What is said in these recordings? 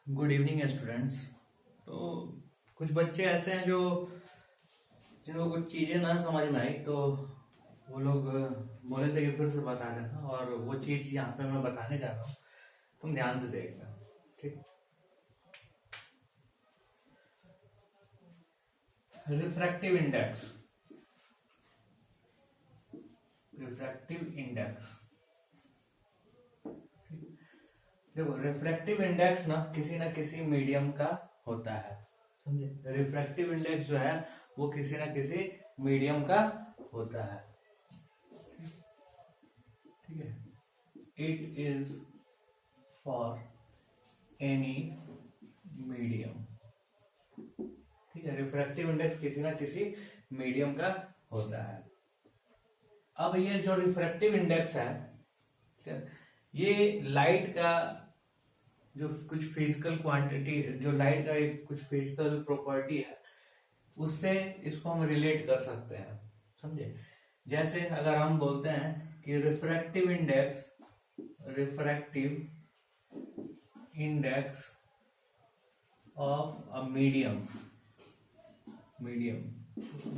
Good evening students. तो कुछ बच्चे ऐसे हैं जो जिनको कुछ चीज़ें ना समझ में आई, तो वो लोग बोले थे कि फिर से बता देना, और वो चीज़ यहाँ पे मैं बताने जा रहा हूँ, तुम ध्यान से देखना। ठीक। Refractive index. रिफ्रैक्टिव इंडेक्स, देखो रिफ्रैक्टिव इंडेक्स ना किसी मीडियम का होता है, समझे। रिफ्रैक्टिव इंडेक्स जो है वो किसी ना किसी मीडियम का होता है, ठीक है। It is for any medium, ठीक है। रिफ्रैक्टिव इंडेक्स किसी ना किसी मीडियम का होता है। अब ये जो रिफ्रैक्टिव इंडेक्स है, ठीक है, ये लाइट का जो कुछ फिजिकल क्वांटिटी, जो लाइट का एक कुछ फिजिकल प्रॉपर्टी है, उससे इसको हम रिलेट कर सकते हैं, समझे। जैसे अगर हम बोलते हैं कि refractive index of a medium,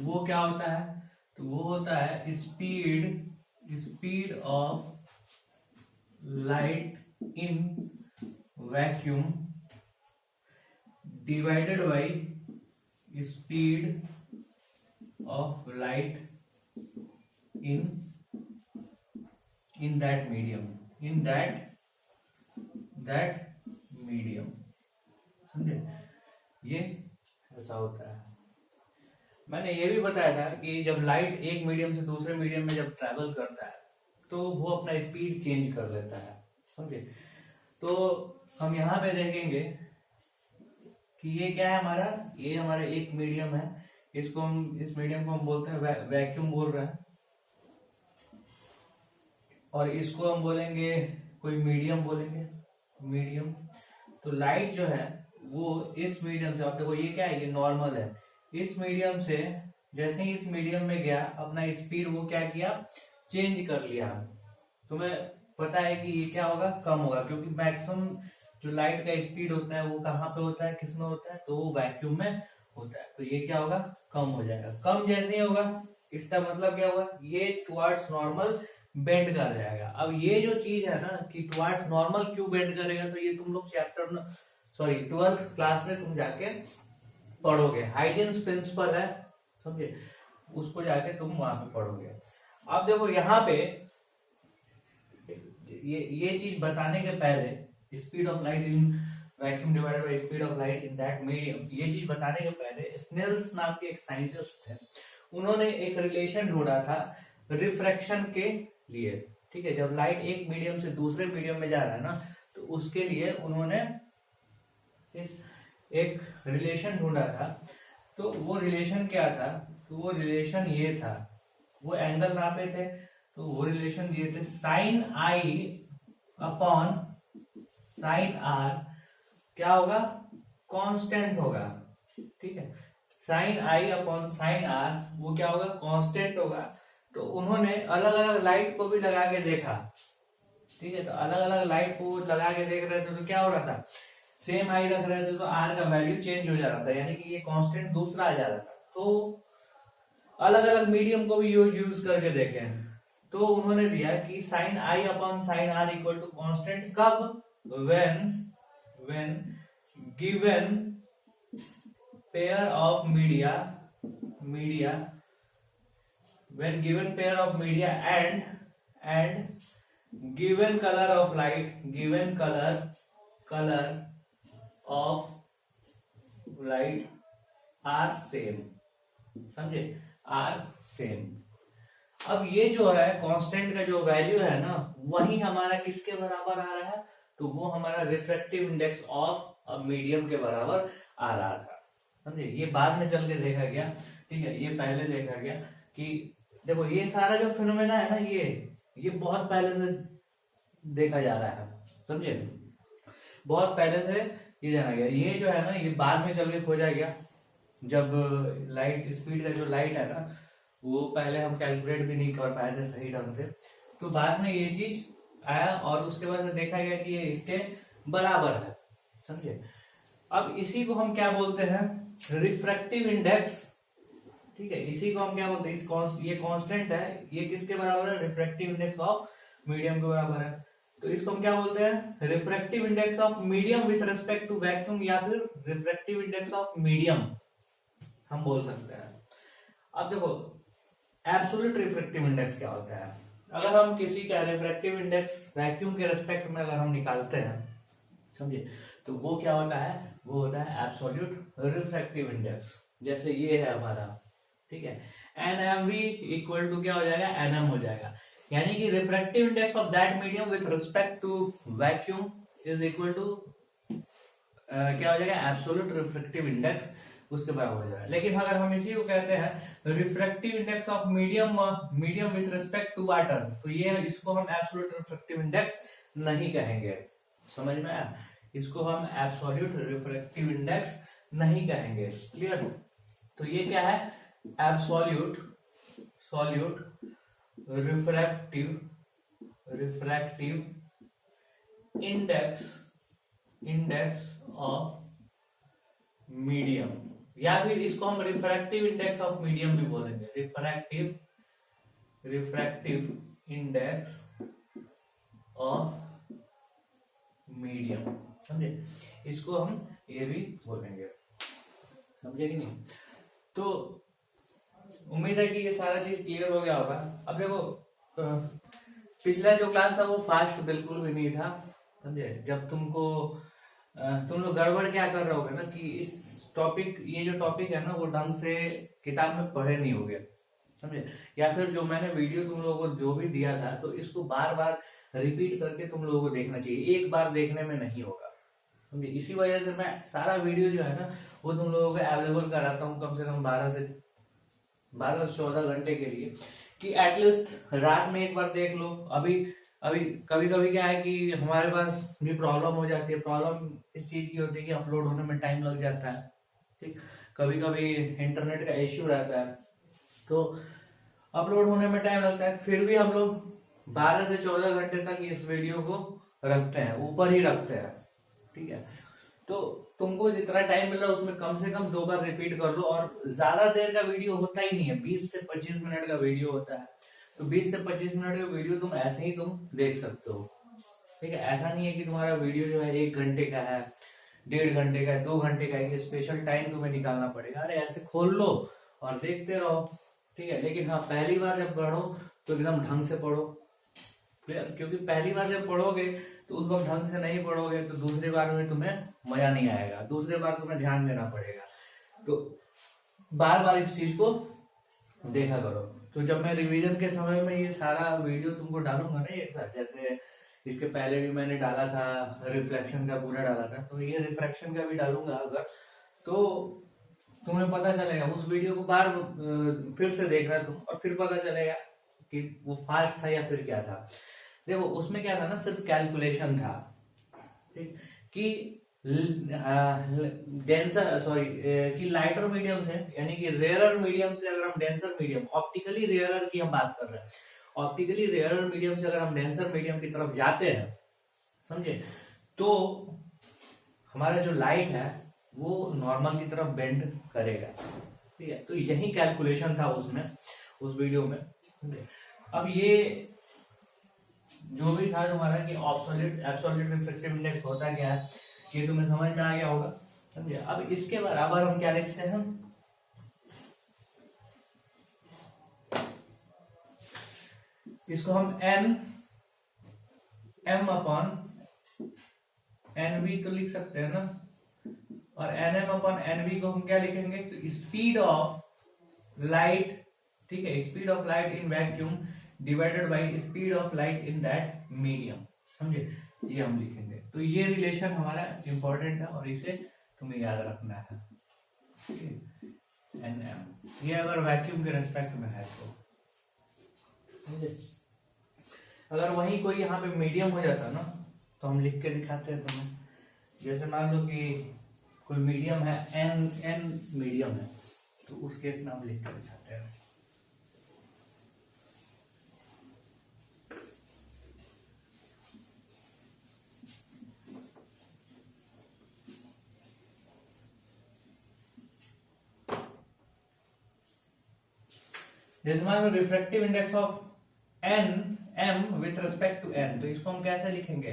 वो क्या होता है? तो वो होता है speed of light in vacuum divided by speed of light in that medium, समझे। ये ऐसा होता है। मैंने ये भी बताया था कि जब लाइट एक मीडियम से दूसरे मीडियम में जब ट्रैवल करता है तो वो अपना स्पीड चेंज कर लेता है, समझे। तो हम यहाँ पे देखेंगे कि ये क्या है हमारा, ये हमारा एक मीडियम है, इसको हम, इस मीडियम को हम बोलते हैं वैक्यूम बोल रहे हैं, और इसको हम बोलेंगे कोई मीडियम बोलेंगे, मीडियम। तो लाइट जो है वो इस मीडियम से, आप देखो ये क्या है, ये नॉर्मल है, इस मीडियम से जैसे ही इस मीडियम में गया अपना स्पीड वो क्या किया, चेंज कर लिया। तुम्हें पता है कि ये क्या होगा, कम होगा, क्योंकि मैक्सिमम जो लाइट का स्पीड होता है वो कहाँ पे होता है, किस में होता है, तो वो वैक्यूम में होता है। तो ये क्या होगा, कम हो जाएगा। कम जैसे ही होगा इसका मतलब क्या होगा, ये टुवर्ड्स नॉर्मल बेंड कर जाएगा। अब ये जो चीज है ना कि टुवर्ड्स नॉर्मल क्यों बेंड करेगा, तो ये तुम लोग चैप्टर सॉरी 12th क्लास में तुम जाके पढ़ोगे, हाइजेंस प्रिंसिपल है, समझे, उसको जाके तुम वहां पे पढ़ोगे। अब देखो यहाँ पे ये चीज बताने के पहले, speed of light in vacuum divided by speed of light in that medium, ये चीज बताने के पहले स्नेल्स नाम के एक साइंटिस्ट थे, उन्होंने एक रिलेशन ढूंढा था रिफ्रैक्शन के लिए, ठीक है। जब लाइट एक मीडियम से दूसरे मीडियम में जा रहा है ना, तो उसके लिए उन्होंने एक रिलेशन ढूंढा था। तो वो रिलेशन क्या था, तो वो रिलेशन ये था, वो एंगल नापे थे, तो वो रिलेशन दिए थे sine I upon sine R क्या होगा, कांस्टेंट होगा, ठीक है। Sine I upon sine R वो क्या होगा, कांस्टेंट होगा। तो उन्होंने अलग अलग लाइट को भी लगा के देखा, ठीक है। तो अलग अलग लाइट को लगा के देख रहे थे तो क्या हो रहा था, सेम आई रख रहे थे तो आर का वैल्यू चेंज हो जा रहा था, यानी कि ये कांस्टेंट दूसरा आ जा रहा था। तो अलग अलग मीडियम को भी यूज करके देखे, तो उन्होंने दिया कि sine I upon sine R equal to constant कब, when given pair of media when given pair of media and given color of light, given color of light are same, समझे, आर सेम। अब ये जो है constant का जो value है ना, वही हमारा किसके बराबर आ रहा है, तो वो हमारा refractive index of a medium के बराबर आ रहा था, समझे। ये बाद में चल के देखा गया, ठीक है, ये पहले देखा गया कि देखो ये सारा जो फिनोमेना है ना, ये बहुत पहले से देखा जा रहा है, समझे, बहुत पहले से ये जाना गया। ये जो है ना, ये बाद में चल के खोजा गया, जब लाइट स्पीड का जो लाइट है ना, वो पहले हम कैलकुलेट भी नहीं कर पाए थे सही ढंग से, तो बाद में ये चीज आया और उसके बाद देखा गया कि ये इसके बराबर है, समझे। अब इसी को हम क्या बोलते हैं, रिफ्रैक्टिव इंडेक्स। ठीक है, इसी को हम क्या बोलते हैं, ये कांस्टेंट है, ये किसके बराबर है, रिफ्रैक्टिव इंडेक्स ऑफ मीडियम के बराबर है। तो इसको हम क्या बोलते हैं, refractive index of medium with respect to vacuum, या फिर रिफ्रैक्टिव इंडेक्स ऑफ मीडियम हम बोल सकते हैं। अब देखो एब्सोल्यूट रिफ्रैक्टिव इंडेक्स क्या होता है, अगर हम किसी का रिफ्रैक्टिव इंडेक्स वैक्यूम के रिस्पेक्ट में अगर हम निकालते हैं, समझे, तो वो क्या होता है, वो होता है एब्सोल्यूट रिफ्रैक्टिव इंडेक्स। जैसे ये है हमारा, ठीक है, NMV इक्वल टू क्या हो जाएगा, NM हो जाएगा, यानी कि refractive index of that medium with respect to vacuum is equal to क्या हो जाएगा, एब्सोल्यूट रिफ्रैक्टिव इंडेक्स, उसके बराबर हो जाएगा। लेकिन अगर हम इसी को कहते हैं refractive index of medium with respect to water, तो ये इसको हम एब्सोल्यूट रिफ्रैक्टिव इंडेक्स नहीं कहेंगे। समझ में आया, इसको हम एब्सोल्यूट रिफ्रैक्टिव इंडेक्स नहीं कहेंगे। क्लियर, तो ये क्या है, absolute refractive index of medium, या फिर इसको हम रिफ्रैक्टिव इंडेक्स ऑफ मीडियम भी बोलेंगे, रिफ्रैक्टिव इंडेक्स ऑफ मीडियम, समझे, इसको हम ये भी बोलेंगे, समझे कि नहीं। तो उम्मीद है कि ये सारा चीज क्लियर हो गया होगा। अब देखो पिछला जो क्लास था वो फास्ट बिल्कुल भी नहीं था, समझे, जब तुम लोग गड़बड़ क्या कर रहे होगे ना, कि इस टॉपिक, ये जो टॉपिक है ना, वो ढंग से किताब में पढ़े नहीं होगे, समझे, या फिर जो मैंने वीडियो तुम लोगों को जो भी दिया था, तो इसको बार बार रिपीट करके तुम लोगों को देखना चाहिए, एक बार देखने में नहीं होगा, समझे। इसी वजह से मैं सारा वीडियो जो है ना, वो तुम लोगों को अवेलेबल कराता हूँ कम से कम 12 से 14 घंटे के लिए, कि एटलीस्ट रात में एक बार देख लो। अभी अभी कभी कभी क्या है कि हमारे पास भी प्रॉब्लम हो जाती है, प्रॉब्लम इस चीज की होती है कि अपलोड होने में टाइम लग जाता है, ठीक, कभी कभी इंटरनेट का इश्यू रहता है, तो अपलोड होने में टाइम लगता है, फिर भी हम लोग 12 से 14 घंटे तक इस वीडियो को रखते हैं, ऊपर ही रखते हैं, ठीक है। तो तुमको जितना टाइम मिल रहा है उसमें कम से कम 2 बार रिपीट कर लो, और ज्यादा देर का वीडियो होता ही नहीं है, 20 से 25 मिनट का वीडियो होता है, तो 20 से 25 मिनट का वीडियो तुम ऐसे ही तुम देख सकते हो, ठीक है। ऐसा नहीं है कि तुम्हारा वीडियो जो है 1 घंटे का है, 1.5 घंटे का है, 2 घंटे का है, स्पेशल टाइम तुम्हें निकालना पड़ेगा। अरे ऐसे खोल लो और देखते रहो, ठीक है। लेकिन हाँ, पहली बार जब पढ़ो तो एकदम ढंग से पढ़ो, क्योंकि पहली बार जब पढ़ोगे तो उस वक्त ढंग से नहीं पढ़ोगे तो दूसरी बार में तुम्हें मजा नहीं आएगा, दूसरी बार तुम्हें ध्यान देना पड़ेगा। तो बार बार इस चीज को देखा करो। तो जब मैं रिवीजन के समय में ये सारा वीडियो तुमको डालूंगा ना एक साथ, जैसे इसके पहले भी मैंने डाला था, रिफ्लेक्शन का पूरा डाला था, तो ये रिफ्लेक्शन का भी डालूंगा अगर, तो तुम्हें पता चलेगा। उस वीडियो को बार फिर से देखना तुम, और फिर पता चलेगा कि वो फास्ट था या फिर क्या था। देखो उसमें क्या था ना, सिर्फ कैलकुलेशन था, ठीक, कि डेंसर कि लाइटर मीडियम से, यानी कि रेयरर मीडियम से अगर हम डेंसर मीडियम, ऑप्टिकली रेयरर की हम बात कर रहे हैं, ऑप्टिकली रेयरर मीडियम से अगर हम डेंसर मीडियम की तरफ जाते हैं, समझे, तो हमारा जो लाइट है वो नॉर्मल की तरफ बेंड करेगा, ठीक है। तो यही कैलकुलेशन था उसमें, उस वीडियो में, समझे। अब ये जो भी था तुम्हारा कि एब्सोल्यूट रिफ्रैक्टिव इंडेक्स होता क्या है, ये तुम्हें समझ में आ गया होगा, समझे। अब इसके बराबर हम क्या लिखते हैं, इसको हम m अपॉन NV तो लिख सकते हैं ना, और NM अपॉन NV को हम क्या लिखेंगे, तो स्पीड ऑफ लाइट, ठीक है, speed of light in vacuum divided by speed of light in that medium, समझे, ये हम लिखेंगे। तो ये रिलेशन हमारा इंपॉर्टेंट है और इसे तुम्हें याद रखना है, NM, ये अगर वैक्यूम के रेस्पेक्ट में है तो, समझे। अगर वही कोई यहाँ पे मीडियम हो जाता ना, तो हम लिख के दिखाते हैं तुम्हें। जैसे मान लो कि कोई मीडियम है, n मीडियम है, तो उस केस में हम लिख के दिखाते हैं। जैसे मान लो refractive index of N M with respect to N, तो इसको हम कैसे लिखेंगे,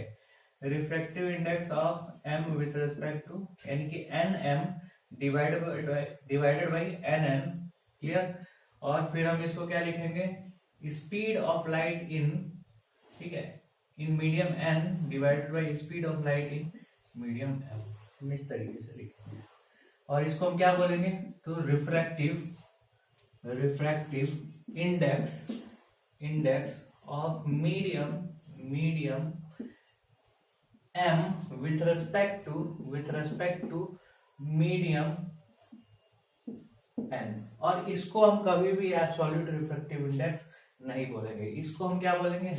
refractive index of M with respect to यानी कि N M divided by N N, clear. और फिर हम इसको क्या लिखेंगे, स्पीड ऑफ लाइट इन, ठीक है, in medium N divided by speed of light in medium M, इस तरीके से लिखेंगे। और इसको हम क्या बोलेंगे, तो refractive index of medium M with respect to medium N. और इसको हम कभी भी एब्सोल्यूट रिफ्रैक्टिव इंडेक्स नहीं बोलेंगे, इसको हम क्या बोलेंगे,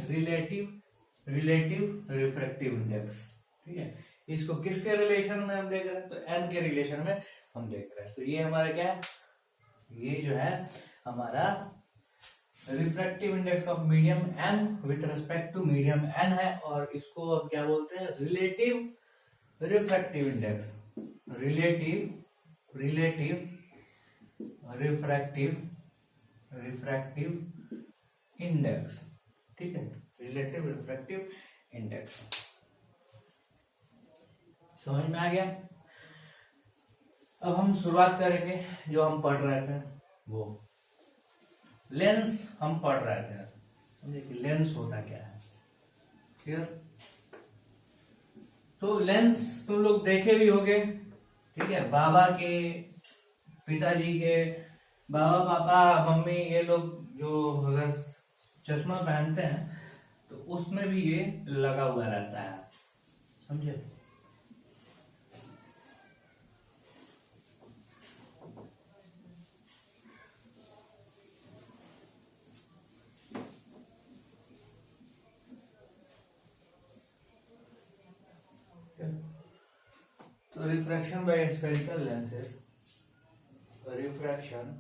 रिलेटिव रिफ्रैक्टिव इंडेक्स, ठीक है। इसको किसके रिलेशन में हम देख रहे हैं, तो एन के रिलेशन में हम देख रहे हैं। तो ये हमारा क्या है, ये जो है हमारा refractive index of medium M with respect to medium N है, और इसको अब क्या बोलते हैं, relative refractive index, relative refractive index, ठीक है, रिलेटिव रिफ्रैक्टिव इंडेक्स। समझ में आ गया। अब हम शुरुआत करेंगे जो हम पढ़ रहे थे, वो लेंस हम पढ़ रहे थे, समझे कि लेंस होता क्या है, क्लियर। तो लेंस तुम लोग देखे भी होंगे, ठीक है, बाबा के, पिताजी के, बाबा पापा मम्मी ये लोग जो अगर चश्मा पहनते हैं तो उसमें भी ये लगा हुआ रहता है, समझे। तो refraction by spherical lenses, refraction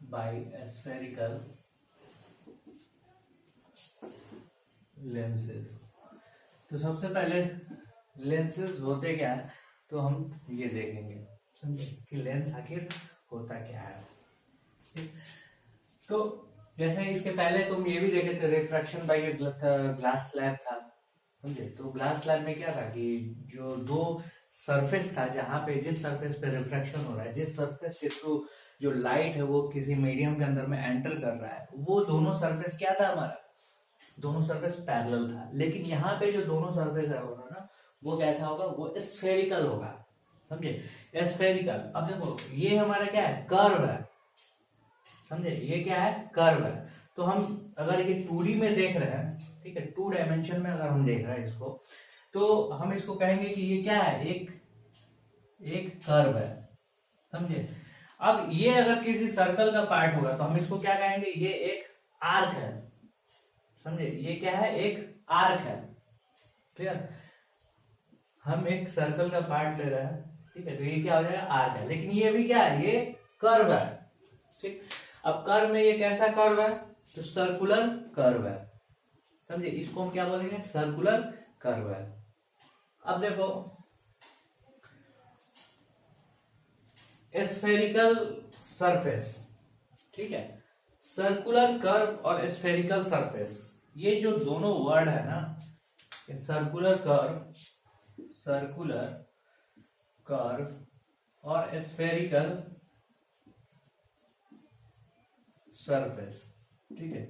by spherical lenses. तो सबसे पहले लेंसेज होते क्या है, तो हम ये देखेंगे, समझे कि लेंस आखिर होता क्या है, ठीक। तो जैसे इसके पहले तुम ये भी देखे थे, रिफ्रैक्शन बाय ग्लास स्लैब था, समझे। तो ग्लास स्लैब में क्या था कि जो दो सरफेस था, जहां पे जिस सरफेस पे रिफ्रैक्शन हो रहा है, जिस सरफेस के थ्रू जो लाइट है वो किसी मीडियम के अंदर में एंटर कर रहा है, वो दोनों सरफेस क्या था हमारा, दोनों सरफेस पैरेलल था। लेकिन यहाँ पे जो दोनों सरफेस है होगा ना, वो कैसा होगा, वो स्फेरिकल होगा, समझे, स्फेरिकल। अब देखो ये हमारा क्या है, कर्व है, समझे, ये क्या है, कर्व है। तो हम अगर ये 2D में देख रहे हैं, ठीक है, 2 डायमेंशन में अगर हम देख रहे हैं इसको, तो हम इसको कहेंगे कि ये क्या है, एक कर्व है, समझे। अब ये अगर किसी सर्कल का पार्ट होगा तो हम इसको क्या कहेंगे, ये एक आर्क है, समझे, ये क्या है, एक आर्क है, क्लियर। हम एक सर्कल का पार्ट ले रहे हैं, ठीक है, तो ये क्या हो जाएगा, आर्क है। लेकिन ये भी क्या है, ये कर्व है, ठीक। अब कर्व में ये कैसा कर्व है, तो सर्कुलर कर्व है, समझे, इसको हम क्या बोलेंगे, सर्कुलर कर्व है। अब देखो स्फेरिकल सरफेस, ठीक है, सर्कुलर कर्व और स्फेरिकल सरफेस, ये जो दोनों वर्ड है ना, सर्कुलर कर्व और स्फेरिकल सरफेस, ठीक है,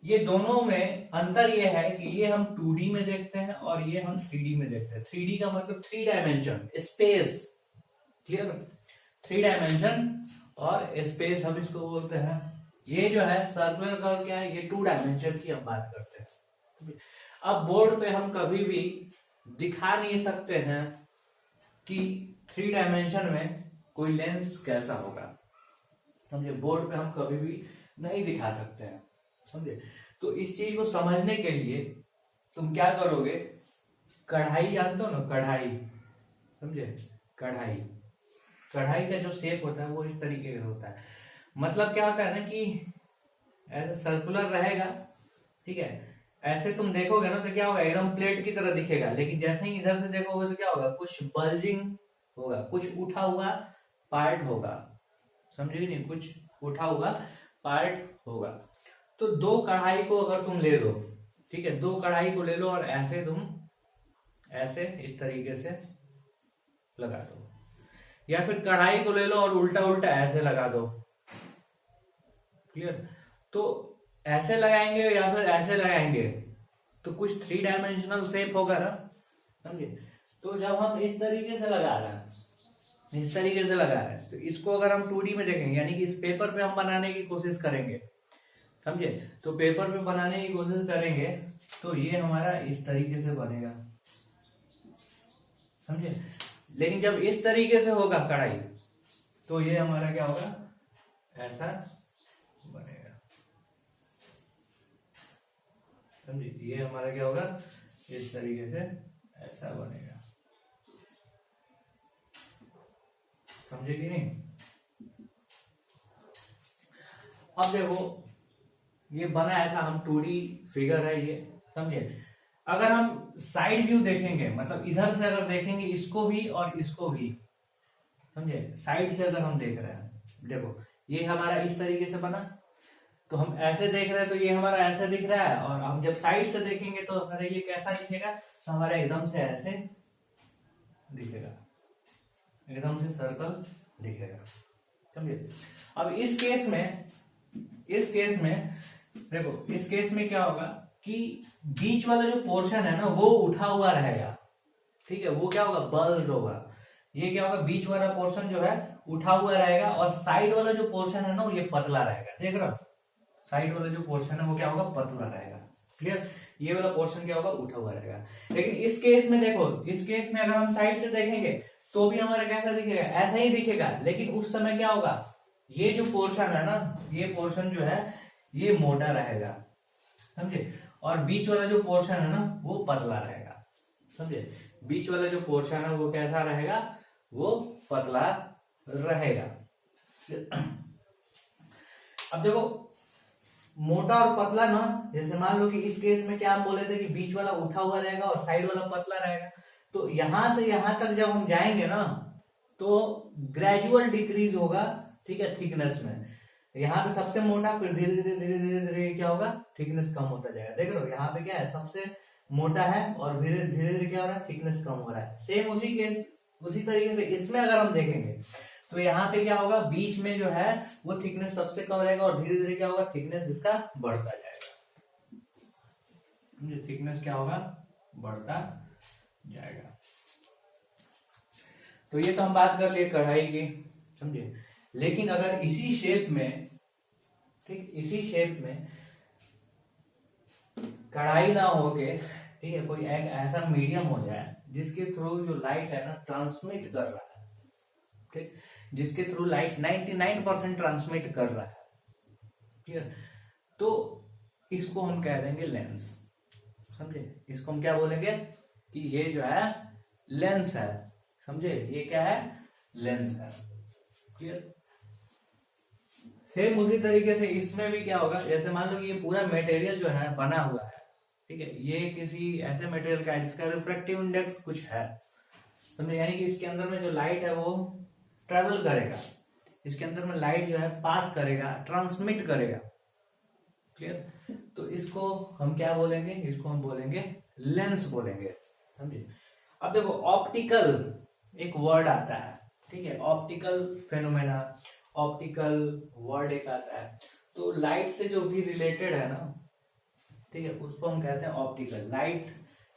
ये दोनों में अंतर ये है कि ये हम 2D में देखते हैं और ये हम 3D में देखते हैं। 3D का मतलब 3 डायमेंशन स्पेस, क्लियर, 3 डायमेंशन और स्पेस हम इसको बोलते हैं। ये जो है सर्कुलर कर्व क्या है, ये 2 डायमेंशन की हम बात करते हैं। अब बोर्ड पे हम कभी भी दिखा नहीं सकते हैं कि 3 डायमेंशन में कोई लेंस कैसा होगा, समझे, बोर्ड पे हम कभी भी नहीं दिखा सकते हैं, समझे। तो इस चीज को समझने के लिए तुम क्या करोगे, कढ़ाई जानते हो ना, कढ़ाई, समझे, कढ़ाई का जो शेप होता है वो इस तरीके का होता है। मतलब क्या होता है ना कि ऐसा सर्कुलर रहेगा, ठीक है, ऐसे तुम देखोगे ना तो क्या होगा, एकदम प्लेट की तरह दिखेगा, लेकिन जैसे ही इधर से देखोगे तो क्या होगा, कुछ बल्जिंग होगा, कुछ उठा हुआ पार्ट होगा, समझे कि नहीं, कुछ उठा हुआ पार्ट होगा। तो दो कढ़ाई को अगर तुम ले लो, ठीक है, दो कढ़ाई को ले लो और ऐसे तुम ऐसे इस तरीके से लगा दो, या फिर कढ़ाई को ले लो और उल्टा उल्टा ऐसे लगा दो, क्लियर। तो ऐसे लगाएंगे या फिर ऐसे लगाएंगे तो कुछ 3 डायमेंशनल शेप होगा ना, समझे। तो जब हम इस तरीके से लगा रहे हैं, इस तरीके से लगा रहे हैं, तो इसको अगर हम 2D में देखेंगे, यानी कि इस पेपर पे हम बनाने की कोशिश करेंगे, समझे। तो पेपर पे बनाने की कोशिश करेंगे तो ये हमारा इस तरीके से बनेगा, समझे। लेकिन जब इस तरीके से होगा कढ़ाई, तो ये हमारा क्या होगा, ऐसा बनेगा, समझे। ये हमारा क्या होगा, इस तरीके से ऐसा बनेगा, समझे कि नहीं। अब देखो ये बना ऐसा, हम 2D फिगर है ये, समझे। अगर हम साइड व्यू देखेंगे, मतलब इधर से अगर देखेंगे इसको भी और इसको भी, समझे, साइड से अगर हम देख रहे हैं, देखो ये हमारा इस तरीके से बना, तो हम ऐसे देख रहे हैं तो ये हमारा ऐसे दिख रहा है, और हम जब साइड से देखेंगे तो हमारा ये कैसा दिखेगा, तो हमारा एकदम से ऐसे दिखेगा, एकदम से सर्कल दिखेगा, समझे। अब इस केस में देखो, इस केस में क्या होगा कि बीच वाला जो पोर्शन है ना वो उठा हुआ रहेगा, ठीक है, वो क्या होगा, बल्ज होगा। ये क्या होगा, बीच वाला पोर्शन जो है उठा हुआ रहेगा, और साइड वाला जो पोर्शन है ना ये पतला रहेगा, देख रहे हो, साइड वाला जो पोर्शन है वो क्या होगा, पतला रहेगा, क्लियर। ये वाला पोर्शन क्या होगा, उठा हुआ रहेगा। लेकिन इस केस में देखो, इस केस में अगर हम साइड से देखेंगे तो भी हमारा कैसा दिखेगा, ऐसा ही दिखेगा, लेकिन उस समय क्या होगा, ये जो पोर्शन है ना, ये पोर्शन जो है ये मोटा रहेगा, समझे, और बीच वाला जो पोर्शन है ना वो पतला रहेगा, समझे। बीच वाला जो पोर्शन है वो कैसा रहेगा, वो पतला रहेगा। अब देखो मोटा और पतला ना, जैसे मान लो कि इस केस में क्या हम बोले थे कि बीच वाला उठा हुआ रहेगा और साइड वाला पतला रहेगा, तो यहां से यहां तक जब हम जाएंगे ना तो ग्रेजुअल डिक्रीज होगा, ठीक है, थिकनेस में। यहाँ पे सबसे मोटा, फिर धीरे धीरे धीरे धीरे धीरे क्या होगा, थिकनेस कम होता जाएगा, देख रहे हो, यहाँ पे क्या है, सबसे मोटा है और धीरे धीरे क्या हो रहा है, थिकनेस कम हो रहा है। सेम उसी तरीके से इसमें अगर हम देखेंगे तो यहाँ पे क्या होगा, बीच में जो है वो थिकनेस सबसे कम रहेगा और धीरे धीरे क्या होगा, थिकनेस इसका बढ़ता जाएगा, थिकनेस क्या होगा, बढ़ता जाएगा। तो ये तो हम बात कर लिए कढ़ाई की, समझे। लेकिन अगर इसी शेप में, ठीक, इसी शेप में कढ़ाई ना हो के, ठीक है, कोई एक ऐसा मीडियम हो जाए जिसके थ्रू जो लाइट है ना ट्रांसमिट कर रहा है, ठीक, जिसके थ्रू लाइट 99% ट्रांसमिट कर रहा है, ठीक है, तो इसको हम कह देंगे लेंस, समझे। इसको हम क्या बोलेंगे कि ये जो है लेंस है, समझे, ये क्या है, लेंस है, क्लियर। सेम उसी तरीके से इसमें भी क्या होगा, जैसे मान लो ये पूरा मटेरियल जो है बना हुआ है, ठीक है, ये किसी ऐसे मटेरियल का है जिसका रिफ्रैक्टिव इंडेक्स कुछ है, समझे, यानी कि इसके अंदर में जो लाइट है वो ट्रेवल करेगा, इसके अंदर में लाइट जो है पास करेगा, ट्रांसमिट करेगा, क्लियर। तो इसको हम क्या बोलेंगे, इसको हम बोलेंगे लेंस बोलेंगे, समझे। अब देखो ऑप्टिकल एक वर्ड आता है, ठीक है, ऑप्टिकल फेनोमेना, ऑप्टिकल वर्ड एक आता है, तो लाइट से जो भी रिलेटेड है ना, ठीक है, उसको हम कहते हैं ऑप्टिकल। लाइट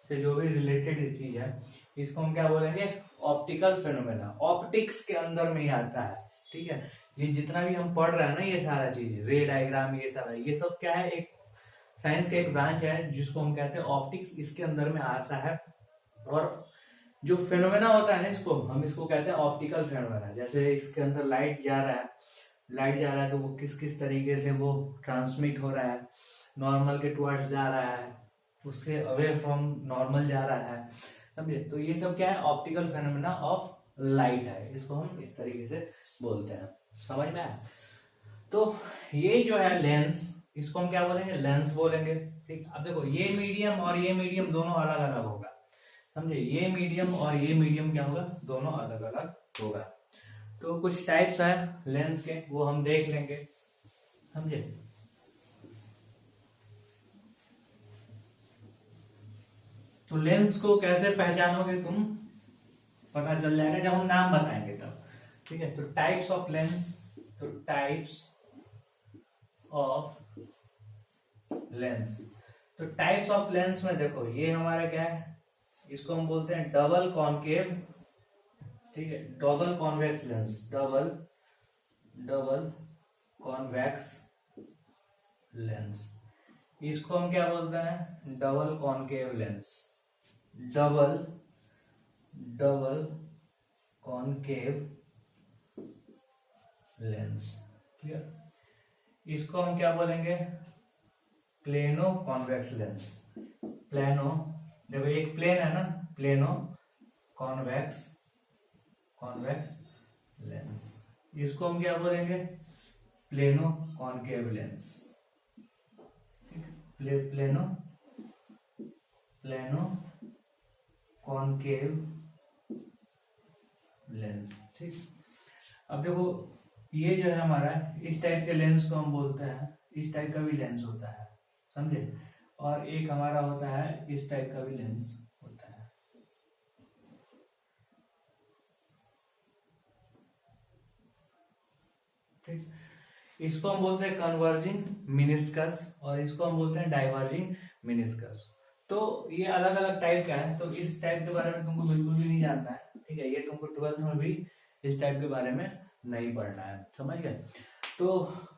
से जो भी रिलेटेड चीज है इसको हम क्या बोलेंगे, ऑप्टिकल फेनोमेना। ऑप्टिक्स के अंदर में ही आता है, ठीक है, ये जितना भी हम पढ़ रहे हैं ना, ये सारा चीज, रे डायग्राम, ये सारा, ये सब क्या है, एक साइंस का एक ब्रांच है जिसको हम कहते हैं ऑप्टिक्स, इसके अंदर में आता है। और जो फेनोमेना होता है ना, इसको कहते हैं ऑप्टिकल फेनोमेना। जैसे इसके अंदर लाइट जा रहा है तो वो किस किस तरीके से वो ट्रांसमिट हो रहा है, नॉर्मल के टुवर्ड्स जा रहा है, उससे अवे फ्रॉम नॉर्मल जा रहा है, समझे। तो ये सब क्या है, ऑप्टिकल फेनोमेना ऑफ लाइट है, इसको हम इस तरीके से बोलते हैं, समझ में आया। तो ये जो है लेंस, इसको हम क्या बोलेंगे, लेंस बोलेंगे। ठीक, अब देखो ये मीडियम और ये मीडियम दोनों अलग अलग होगा, समझे, ये मीडियम और ये मीडियम क्या होगा, दोनों अलग अलग होगा। तो कुछ टाइप्स है लेंस के, वो हम देख लेंगे, समझे। तो लेंस को कैसे पहचानोगे तुम, पता चल जाएगा जब हम नाम बताएंगे तब। ठीक है, तो टाइप्स ऑफ लेंस, तो टाइप्स ऑफ लेंस, तो टाइप्स ऑफ लेंस में देखो ये हमारा क्या है, इसको हम बोलते हैं डबल कॉनकेव, ठीक है, double convex lens, double convex lens. इसको हम क्या बोलते हैं, double concave lens, double concave lens, clear. इसको हम क्या बोलेंगे, प्लेनो कॉन्वेक्स लेंस, प्लेनो, देखो एक प्लेन है ना, प्लेनो कॉन्वेक्स लेंस। इसको हम क्या बोलेंगे, plano concave lens, plano concave lens. ठीक, अब देखो ये जो है हमारा, इस टाइप के लेंस को हम बोलते हैं, इस टाइप का भी लेंस होता है, समझे, और एक हमारा होता है इस टाइप का भी लेंस होता है। ठीक, इसको हम बोलते हैं कन्वर्जिंग मिनिस्कस और इसको हम बोलते हैं डाइवर्जिंग मिनिस्कस। तो ये अलग अलग टाइप का है, तो इस टाइप के बारे में तुमको बिल्कुल भी नहीं जानना है, ठीक है, ये तुमको 12th में भी इस टाइप के बारे में नहीं पढ़ना है, समझ गए। तो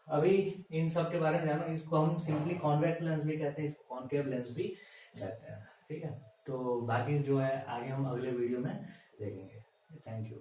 अभी इन सब के बारे में जानो, इसको हम सिंपली कॉन्वेक्स लेंस भी कहते हैं, इसको कॉनकेव लेंस भी कहते हैं, ठीक है। तो बाकी जो है आगे हम अगले वीडियो में देखेंगे। Thank you.